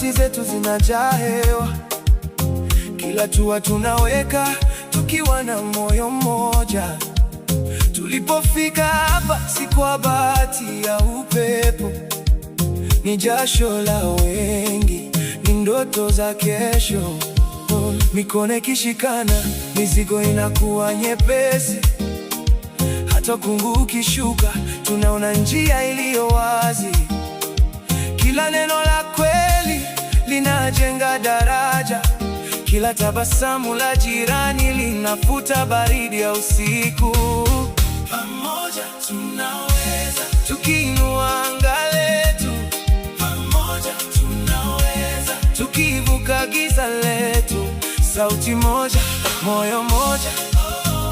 sauti zetu zinajaa hewa, kila hatua tunaweka tukiwa na moyo mmoja. Tulipofika hapa si kwa bahati ya upepo, ni jasho la wengi, ni ndoto za kesho. Mikono ikishikana, mizigo inakuwa nyepesi. Hata kungu ukishuka, tunaona njia iliyo wazi. Kila neno la kweli linajenga daraja, kila tabasamu la jirani linafuta baridi ya usiku. Pamoja tunaweza, tukiinua anga letu. Pamoja tunaweza, tukivuka giza letu. Sauti moja, moyo moja,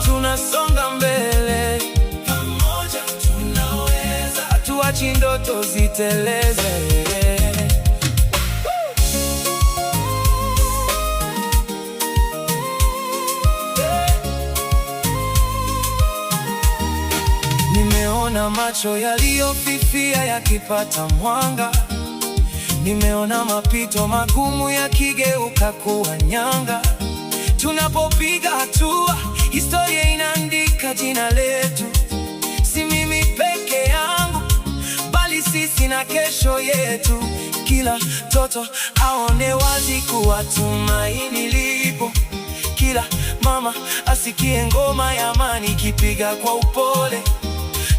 tunasonga mbele. Pamoja tunaweza, hatuachi ndoto ziteleze. Nimeona macho yaliyofifia yakipata mwanga, nimeona mapito magumu yakigeuka kuwa nyanga. Tunapopiga hatua, historia inaandika jina letu. Si mimi peke yangu, bali sisi na kesho yetu. Kila mtoto aone wazi kuwa tumaini lipo. Kila mama asikie ngoma ya amani ikipiga kwa upole.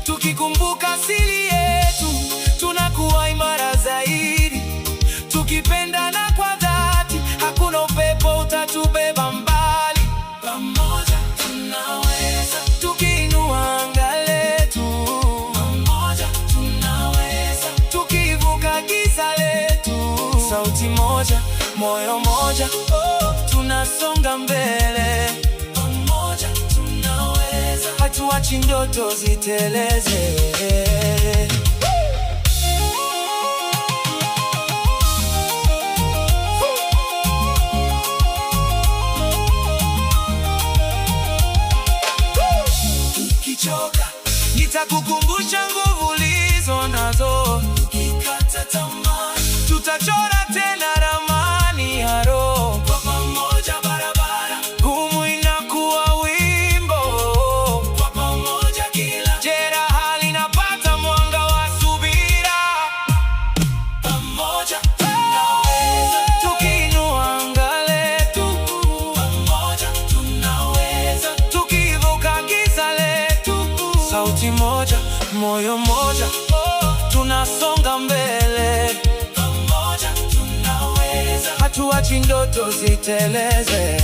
Tukikumbuka asili yetu, tunakuwa imara zaidi. Tukipendana kwa dhati, hakuna upepo utatubeba mbali. Pamoja tunaweza, tukiinua anga letu. Pamoja tunaweza, tukivuka giza letu. Sauti moja, moyo moja, tunasonga mbele. Pamoja tunaweza, hatuachi ndoto ziteleze. Tukichoka, nitakukumbusha nguvu ulizo nazo. Tukikata tamaa, tutachora tena ramani ya roho. Kwa pamoja barabara ngumu inakuwa wimbo. Kwa pamoja kila jeraha linapata mwanga wa subira. Pamoja tunaweza, tukiinua anga letu. Pamoja tunaweza, tukivuka giza letu. Sauti moja, moyo moja, tunasonga mbele. Pamoja tunaweza, hatuachi ndoto ziteleze.